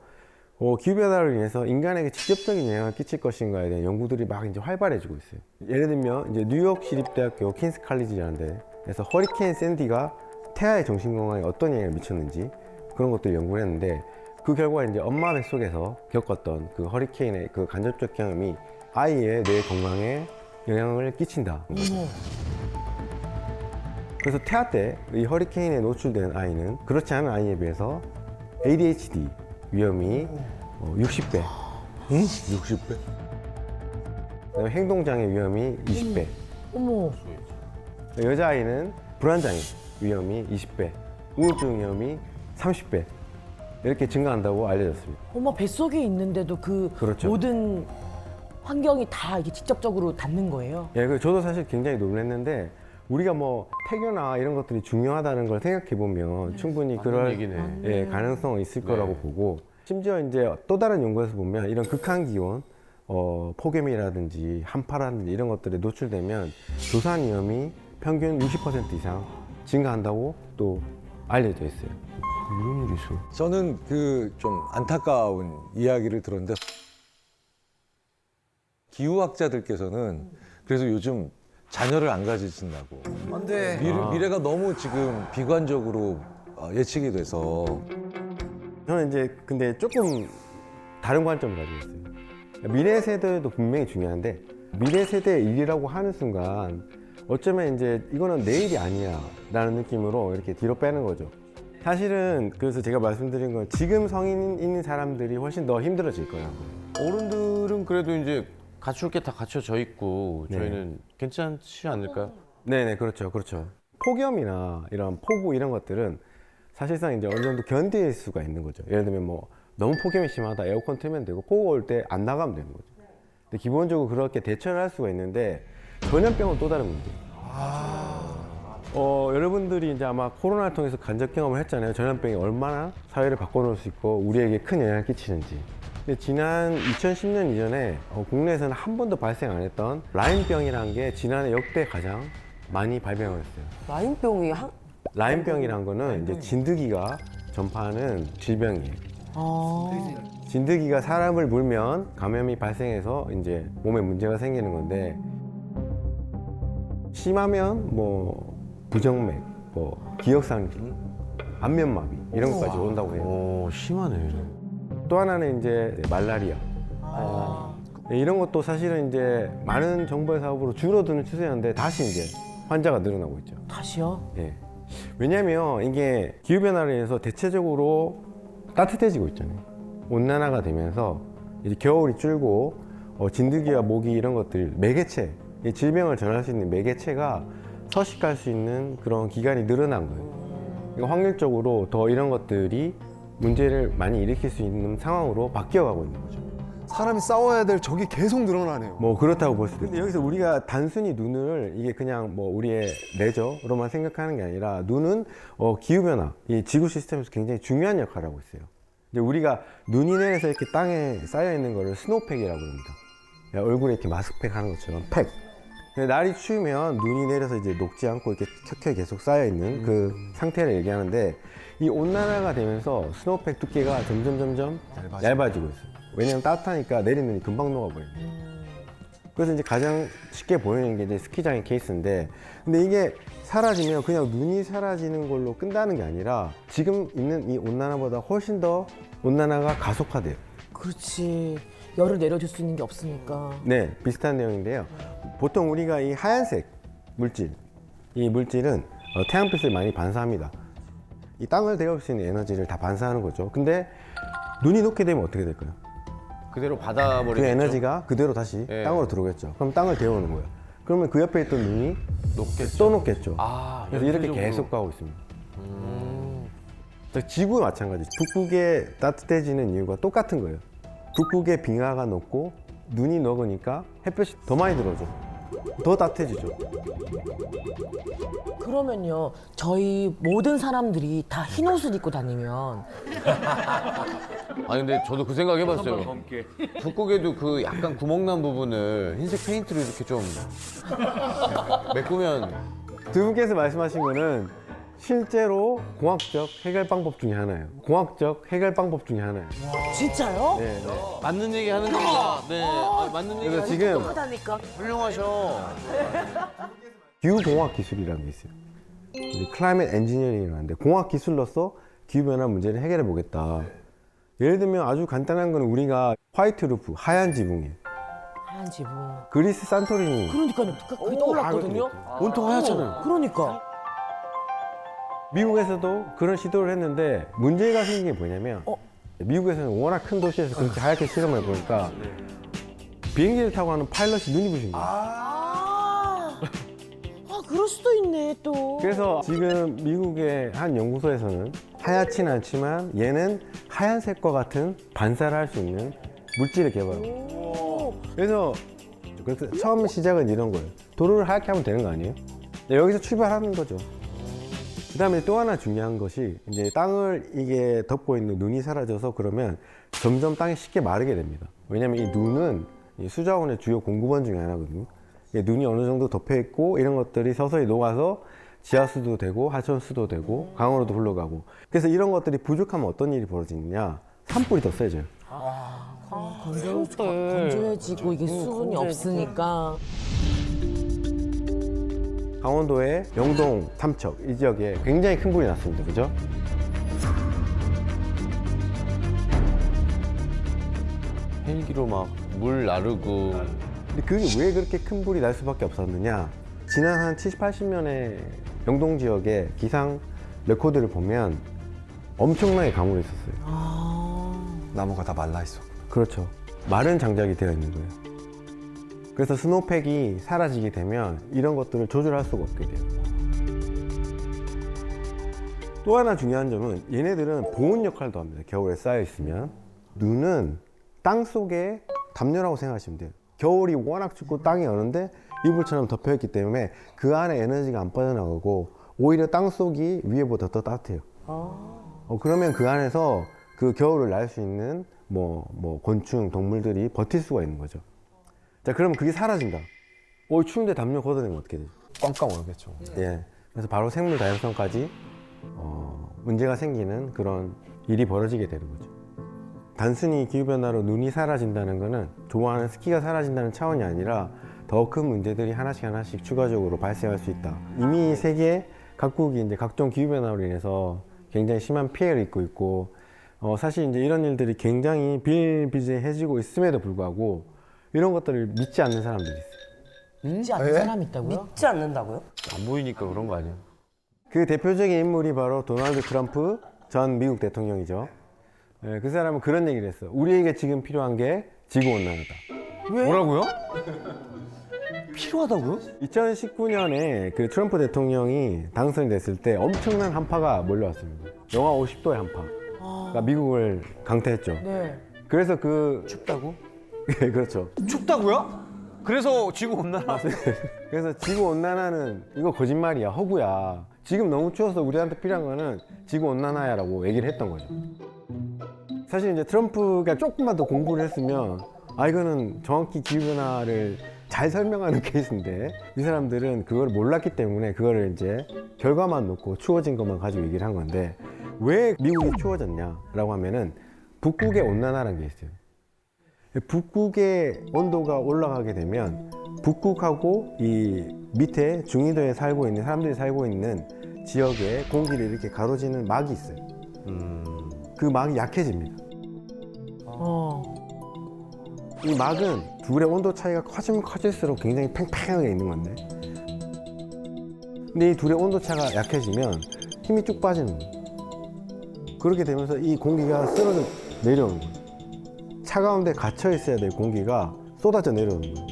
기후변화로 인해서 인간에게 직접적인 영향을 끼칠 것인가에 대한 연구들이 막 이제 활발해지고 있어요. 예를 들면 이제 뉴욕 시립대학교 퀸스 칼리지라는 데에서 허리케인 샌디가 태아의 정신 건강에 어떤 영향을 미쳤는지 그런 것들을 연구를 했는데 그 결과 이제 엄마 뱃속에서 겪었던 그 허리케인의 그 간접적 경험이 아이의 뇌 건강에 영향을 끼친다. 그래서 태아 때 이 허리케인에 노출된 아이는 그렇지 않은 아이에 비해서 ADHD 위험이 60배. 응? 60배? 그다음에 행동장애 위험이 20배. 어머. 여자아이는 불안장애 위험이 20배, 우울증 위험이 30배 이렇게 증가한다고 알려졌습니다. 엄마 뱃속에 있는데도 그 그렇죠. 모든 환경이 다 이게 직접적으로 닿는 거예요? 예, 저도 사실 굉장히 놀랐는데 우리가 뭐 태교나 이런 것들이 중요하다는 걸 생각해 보면 충분히 그럴 예, 가능성은 있을 거라고 보고 심지어 이제 또 다른 연구에서 보면 이런 극한 기온, 폭염이라든지 한파라든지 이런 것들에 노출되면 조산 위험이 평균 60% 이상 증가한다고 또 알려져 있어요. 이런 일이 있어. 저는 그 좀 안타까운 이야기를 들었는데 기후학자들께서는 그래서 요즘 자녀를 안 가지신다고. 안 돼. 미래가 너무 지금 비관적으로 예측이 돼서. 저는 이제 근데 조금 다른 관점을 가지고 있어요. 미래 세대도 분명히 중요한데 미래 세대의 일이라고 하는 순간 어쩌면 이제 이거는 내 일이 아니야 라는 느낌으로 이렇게 뒤로 빼는 거죠. 사실은 그래서 제가 말씀드린 건 지금 성인 있는 사람들이 훨씬 더 힘들어질 거라고. 어른들은 그래도 이제 갖출 게 다 갖춰져 있고 네. 저희는 괜찮지 않을까요? 네네, 그렇죠. 폭염이나 이런 폭우 이런 것들은 사실상 이제 어느 정도 견딜 수가 있는 거죠. 예를 들면 뭐 너무 폭염이 심하다 에어컨 틀면 되고 폭우 올 때 안 나가면 되는 거죠. 근데 기본적으로 그렇게 대처를 할 수가 있는데 전염병은 또 다른 문제. 여러분들이 이제 아마 코로나를 통해서 간접 경험을 했잖아요. 전염병이 얼마나 사회를 바꿔놓을 수 있고 우리에게 큰 영향을 끼치는지. 근데 지난 2010년 이전에 국내에서는 한 번도 발생 안 했던 라임병이라는 게 지난해 역대 가장 많이 발병을 했어요. 라임병이 라임병이란 거는 이제 진드기가 전파하는 질병이에요. 진드기가 사람을 물면 감염이 발생해서 이제 몸에 문제가 생기는 건데 심하면 뭐 부정맥, 뭐 기억상실, 안면마비 이런 것까지 온다고 해요. 심하네. 또 하나는 이제 말라리아. 네, 이런 것도 사실은 이제 많은 정부의 사업으로 줄어드는 추세였는데 다시 이제 환자가 늘어나고 있죠. 다시요? 예. 왜냐하면 이게 기후변화로 인해서 대체적으로 따뜻해지고 있잖아요. 온난화가 되면서 이제 겨울이 줄고 진드기와 모기 이런 것들 매개체, 이 질병을 전할 수 있는 매개체가 서식할 수 있는 그런 기간이 늘어난 거예요. 그러니까 확률적으로 더 이런 것들이 문제를 많이 일으킬 수 있는 상황으로 바뀌어가고 있는 거죠. 사람이 싸워야 될 적이 계속 늘어나네요. 뭐 그렇다고 볼 수도 있는데 여기서 우리가 단순히 눈을 이게 그냥 뭐 우리의 레저로만 생각하는 게 아니라 눈은 기후변화, 이 지구 시스템에서 굉장히 중요한 역할을 하고 있어요. 이제 우리가 눈이 내려서 이렇게 땅에 쌓여 있는 거를 스노우팩이라고 합니다. 얼굴에 이렇게 마스크팩 하는 것처럼 팩. 근데 날이 추우면 눈이 내려서 이제 녹지 않고 이렇게 켜켜 계속 쌓여 있는 그 상태를 얘기하는데 이 온난화가 되면서 스노우팩 두께가 점점 얇아지고 있어요. 왜냐면 따뜻하니까 내린 눈이 금방 녹아버려요. 그래서 이제 가장 쉽게 보이는 게 이제 스키장의 케이스인데, 근데 이게 사라지면 그냥 눈이 사라지는 걸로 끝나는 게 아니라 지금 있는 이 온난화보다 훨씬 더 온난화가 가속화돼요. 그렇지. 열을 내려줄 수 있는 게 없으니까. 네, 비슷한 내용인데요. 보통 우리가 이 하얀색 물질, 이 물질은 태양빛을 많이 반사합니다. 이 땅을 데울 수 있는 에너지를 다 반사하는 거죠. 근데 눈이 녹게 되면 어떻게 될까요? 그대로 받아버리겠죠. 그 에너지가 그대로 다시 예. 땅으로 들어오겠죠. 그럼 땅을 데우는 거예요. 그러면 그 옆에 있던 눈이 녹겠죠. 또 녹겠죠. 연쇄적으로. 그래서 이렇게 계속 가고 있습니다. 지구 마찬가지. 북극에 따뜻해지는 이유가 똑같은 거예요. 북극의 빙하가 녹고 눈이 녹으니까 햇볕이 더 많이 들어오죠. 더 따뜻해지죠. 그러면요, 저희 모든 사람들이 다 흰 옷을 입고 다니면 아니 근데 저도 그 생각 해봤어요. 북극에도 그 약간 구멍난 부분을 흰색 페인트로 이렇게 좀 메꾸면. 두 분께서 말씀하신 거는 실제로 공학적 해결 방법 중에 하나예요. 공학적 해결 방법 중에 하나예요. 진짜요? 네, 네. 맞는 얘기 하는 겁니다. 네, 맞는 얘기. 그래서 지금 똑똑하다니까. 훌륭하셔. 기후공학 기술이라는 게 있어요. 클라이밋 엔지니어링이라고 하는데 공학 기술로서 기후변화 문제를 해결해 보겠다. 예를 들면 아주 간단한 건 우리가 화이트 루프, 하얀 지붕이에요. 하얀 지붕. 그리스 산토리니. 그러니까요. 그게 떠올랐거든요. 온통 하얗잖아요. 그러니까. 미국에서도 그런 시도를 했는데 문제가 생긴 게 뭐냐면 미국에서는 워낙 큰 도시에서 그렇게 하얗게 실험을 해보니까 비행기를 타고 가는 파일럿이 눈이 부신 거예요. 그럴 수도 있네 또. 그래서 지금 미국의 한 연구소에서는 하얗진 않지만 얘는 하얀색과 같은 반사를 할 수 있는 물질을 개발하고. 그래서 처음 시작은 이런 거예요. 도로를 하얗게 하면 되는 거 아니에요? 네, 여기서 출발하는 거죠. 그다음에 또 하나 중요한 것이 이제 땅을 이게 덮고 있는 눈이 사라져서 그러면 점점 땅이 쉽게 마르게 됩니다. 왜냐하면 이 눈은 이 수자원의 주요 공급원 중에 하나거든요. 눈이 어느 정도 덮여 있고 이런 것들이 서서히 녹아서 지하수도 되고 하천수도 되고 강으로도 흘러가고. 그래서 이런 것들이 부족하면 어떤 일이 벌어지느냐? 산불이 더 세져요. 건조해지고 이게 수분이 없으니까. 강원도의 영동, 삼척 이 지역에 굉장히 큰 불이 났습니다. 그죠? 헬기로 막 물 나르고. 근데 그게 왜 그렇게 큰 불이 날 수밖에 없었느냐? 지난 한 70, 80년의 영동 지역의 기상 레코드를 보면 엄청나게 가물어 있었어요. 나무가 다 말라 있어. 그렇죠. 마른 장작이 되어 있는 거예요. 그래서 스노우팩이 사라지게 되면 이런 것들을 조절할 수가 없게 돼요. 또 하나 중요한 점은 얘네들은 보온 역할도 합니다. 겨울에 쌓여 있으면. 눈은 땅 속에 담요라고 생각하시면 돼요. 겨울이 워낙 춥고 땅이 어는데 이불처럼 덮여 있기 때문에 그 안에 에너지가 안 빠져나가고 오히려 땅 속이 위에보다 더 따뜻해요. 그러면 그 안에서 그 겨울을 날 수 있는 곤충, 동물들이 버틸 수가 있는 거죠. 자, 그러면 그게 사라진다. 추운데 담요 걷어내면 어떻게 되죠? 꽝꽝 얼겠죠. 예. 그래서 바로 생물 다양성까지 문제가 생기는 그런 일이 벌어지게 되는 거죠. 단순히 기후변화로 눈이 사라진다는 거는 좋아하는 스키가 사라진다는 차원이 아니라 더 큰 문제들이 하나씩 추가적으로 발생할 수 있다. 이미 세계 각국이 이제 각종 기후변화로 인해서 굉장히 심한 피해를 입고 있고, 사실 이제 이런 일들이 굉장히 비일비재해지고 있음에도 불구하고 이런 것들을 믿지 않는 사람들이 있어요. 믿지 않는 사람이 있다고요? 믿지 않는다고요? 안 보이니까 그런 거 아니야? 그 대표적인 인물이 바로 도널드 트럼프 전 미국 대통령이죠. 그 사람은 그런 얘기를 했어요. 우리에게 지금 필요한 게 지구온난화다. 왜? 뭐라고요? 필요하다고요? 2019년에 그 트럼프 대통령이 당선이 됐을 때 엄청난 한파가 몰려왔습니다. 영하 50도의 한파. 그러니까 미국을 강타했죠. 네. 그래서 춥다고? 네, 그렇죠. 춥다고요? 그래서 지구 온난화. 그래서 지구 온난화는 이거 거짓말이야, 허구야. 지금 너무 추워서 우리한테 필요한 거는 지구 온난화야라고 얘기를 했던 거죠. 사실 이제 트럼프가 조금만 더 공부를 했으면 이거는 정확히 기후변화를 잘 설명하는 케이스인데 이 사람들은 그걸 몰랐기 때문에 그거를 이제 결과만 놓고 추워진 것만 가지고 얘기를 한 건데, 왜 미국이 추워졌냐라고 하면은 북극의 온난화라는 게 있어요. 북극의 온도가 올라가게 되면 북극하고 이 밑에 중위도에 살고 있는 사람들이 살고 있는 지역에 공기를 이렇게 가로지는 막이 있어요. 그 막이 약해집니다. 이 막은 둘의 온도 차이가 커지면 커질수록 굉장히 팽팽하게 있는 건데, 근데 이 둘의 온도 차가 약해지면 힘이 쭉 빠지는 거예요. 그렇게 되면서 이 공기가 쓰러져 내려오는 거예요. 차가운 데 갇혀 있어야 될 공기가 쏟아져 내려오는 거예요.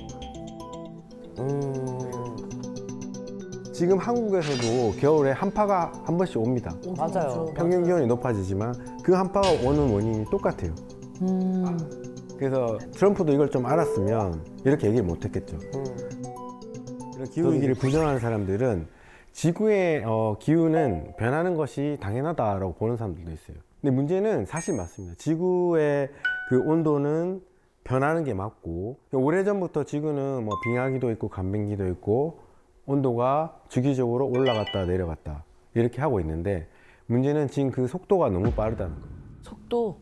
지금 한국에서도 겨울에 한파가 한 번씩 옵니다. 맞아요. 평균 기온이 높아지지만 그 한파가 오는 원인이 똑같아요. 그래서 트럼프도 이걸 좀 알았으면 이렇게 얘기를 못 했겠죠. 이런 기후위기를 부정하는 사람들은 지구의 기후는 변하는 것이 당연하다라고 보는 사람들도 있어요. 근데 문제는 사실 맞습니다. 지구의 그 온도는 변하는 게 맞고, 오래전부터 지구는 뭐 빙하기도 있고 간빙기도 있고 온도가 주기적으로 올라갔다 내려갔다 이렇게 하고 있는데, 문제는 지금 그 속도가 너무 빠르다는 거예요. 속도?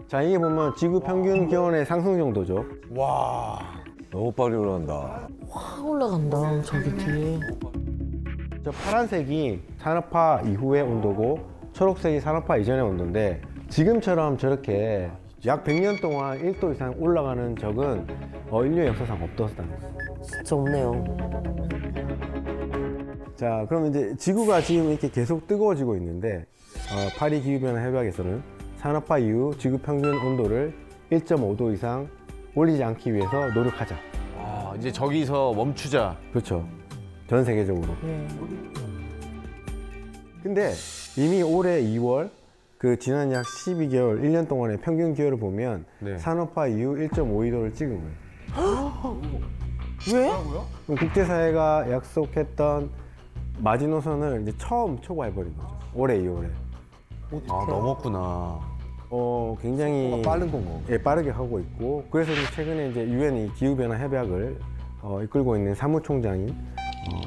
자, 이게 보면 지구 평균 기온의 상승 정도죠. 와, 너무 빨리 올라간다. 확 올라간다, 저기 뒤에. 저 파란색이 산업화 이후의 온도고 초록색이 산업화 이전의 온도인데, 지금처럼 저렇게 약 100년 동안 1도 이상 올라가는 적은 인류의 역사상 없었다는 거예요. 진짜 없네요. 자, 그럼 이제 지구가 지금 이렇게 계속 뜨거워지고 있는데, 파리 기후변화 협약에서는 산업화 이후 지구 평균 온도를 1.5도 이상 올리지 않기 위해서 노력하자. 이제 저기서 멈추자. 그렇죠. 전 세계적으로. 근데 이미 올해 2월 그 지난 약 12개월, 1년 동안의 평균 기여를 보면 네. 산업화 이후 1.52도를 찍은 거예요. 왜? 그럼 국제사회가 약속했던 마지노선을 이제 처음 초과해버린 거죠. 올해 2월에. 아, 넘었구나. 굉장히 속도가 빠른 건가? 예, 빠르게 하고 있고 그래서 이제 최근에 이제 유엔이 기후변화 협약을 이끌고 있는 사무총장인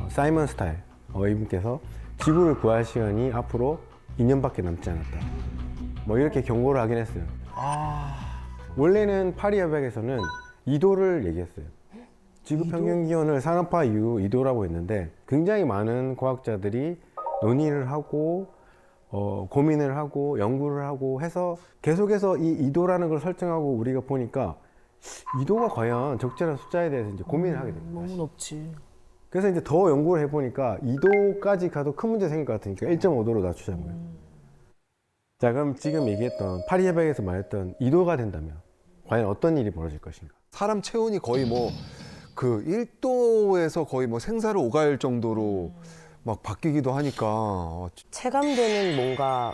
사이먼 스타일 이분께서 지구를 구할 시간이 앞으로 2년밖에 남지 않았다. 뭐 이렇게 경고를 하긴 했어요. 원래는 파리 협약에서는 2도를 얘기했어요. 지구 평균 기온을 산업화 이후 2도라고 했는데 굉장히 많은 과학자들이 논의를 하고 고민을 하고 연구를 하고 해서 계속해서 이 2도라는 걸 설정하고 우리가 보니까 2도가 과연 적절한 숫자에 대해서 이제 고민을 하게 됩니다. 너무 높지. 그래서 이제 더 연구를 해보니까 2도까지 가도 큰 문제 생길 것 같으니까 1.5도로 낮추자고요. 자, 그럼 지금 얘기했던 파리 협약에서 말했던 2도가 된다면 과연 어떤 일이 벌어질 것인가? 사람 체온이 거의 뭐 그 1도에서 거의 뭐 생사를 오갈 정도로 막 바뀌기도 하니까 체감되는 뭔가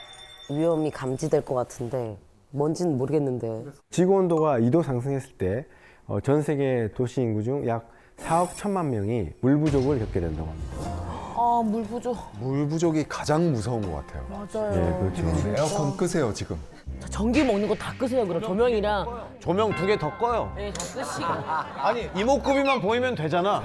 위험이 감지될 것 같은데 뭔지는 모르겠는데. 지구 온도가 2도 상승했을 때 전 세계 도시 인구 중 약 4억 1천만 명이 물 부족을 겪게 된다고 합니다. 아, 물 부족. 물 부족이 가장 무서운 것 같아요. 맞아요. 예, 그렇죠. 에어컨 끄세요 지금. 전기 먹는 거 다 끄세요. 그럼 조명이랑. 조명 2개 더 꺼요. 네, 다 끄시고. 아니, 이목구비만 보이면 되잖아.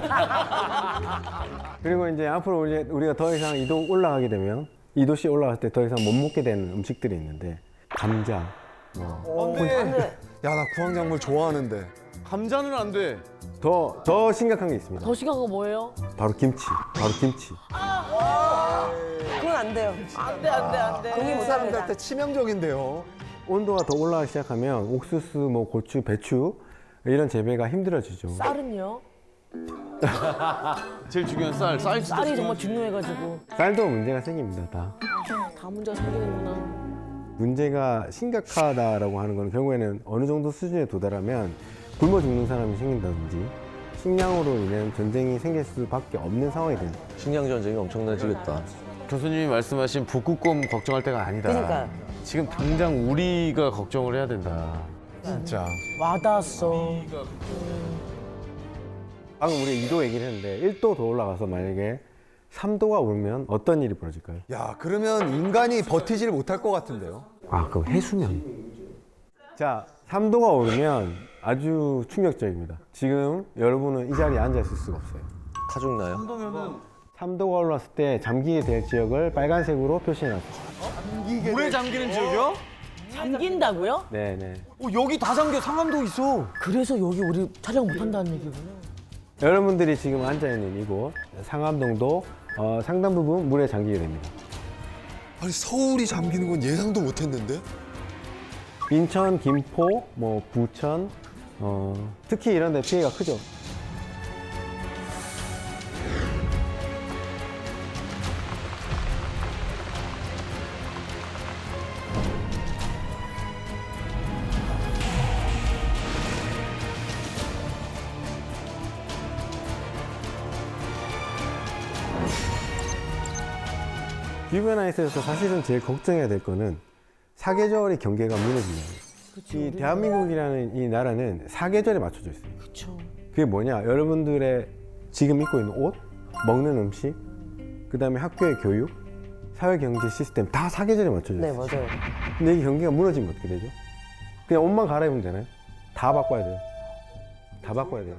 그리고 이제 앞으로 우리가 더 이상 2도 올라가게 되면 2도씩 올라갈 때 더 이상 못 먹게 되는 음식들이 있는데 감자, 안 돼. 야, 나 구황작물 좋아하는데. 감자는 안 돼. 더 심각한 게 있습니다. 더 심각한 거 뭐예요? 바로 김치. 그건 안 돼요. 안 돼, 안 돼, 안 돼. 한국 사람들한테 치명적인데요. 온도가 더 올라가기 시작하면 옥수수, 뭐 고추, 배추 이런 재배가 힘들어지죠. 쌀은요? 제일 중요한 쌀. 쌀이 정말 중요해가지고. 쌀도 문제가 생깁니다. 다 문제가 생기는구나. 문제가 심각하다라고 하는 건 결국에는 어느 정도 수준에 도달하면 굶어 죽는 사람이 생긴다든지 식량으로 인한 전쟁이 생길 수밖에 없는 상황이 됩니다. 식량 전쟁이 엄청나지겠다. 교수님이 말씀하신 북극곰 걱정할 때가 아니다. 그러니까. 지금 당장 우리가 걱정을 해야 된다. 진짜. 와닿았어. 방금 우리 2도 얘기를 했는데 1도 더 올라가서 만약에 3도가 오르면 어떤 일이 벌어질까요? 야, 그러면 인간이 버티지를 못할 것 같은데요. 그럼 해수면. 자, 3도가 오르면 아주 충격적입니다. 지금 여러분은 이 자리에 앉아 있을 수가 없어요. 다 죽나요? 3도가 올랐을 때 잠기게 될 지역을 빨간색으로 표시해놨습니다. 물에 잠기는 지역이요? 잠긴다고요? 네네. 여기 다 잠겨. 상암도 있어. 그래서 여기 우리 촬영 못 한다는 얘기구나. 여러분들이 지금 앉아있는 이곳 상암동도 상당 부분 물에 잠기게 됩니다. 아니, 서울이 잠기는 건 예상도 못했는데? 인천, 김포, 뭐 부천, 특히 이런 데 피해가 크죠. 기후변화에 있어서 사실은 제일 걱정해야 될 거는 사계절의 경계가 무너진다는 거예요. 이 대한민국이라는 이 나라는 사계절에 맞춰져 있어요. 그렇죠. 그게 뭐냐? 여러분들의 지금 입고 있는 옷, 먹는 음식, 그다음에 학교의 교육, 사회 경제 시스템 다 사계절에 맞춰져 있어요. 네, 맞아요. 근데 이 경계가 무너지면 어떻게 되죠? 그냥 옷만 갈아입으면 되나요? 다 바꿔야 돼요. 다 바꿔야 돼요.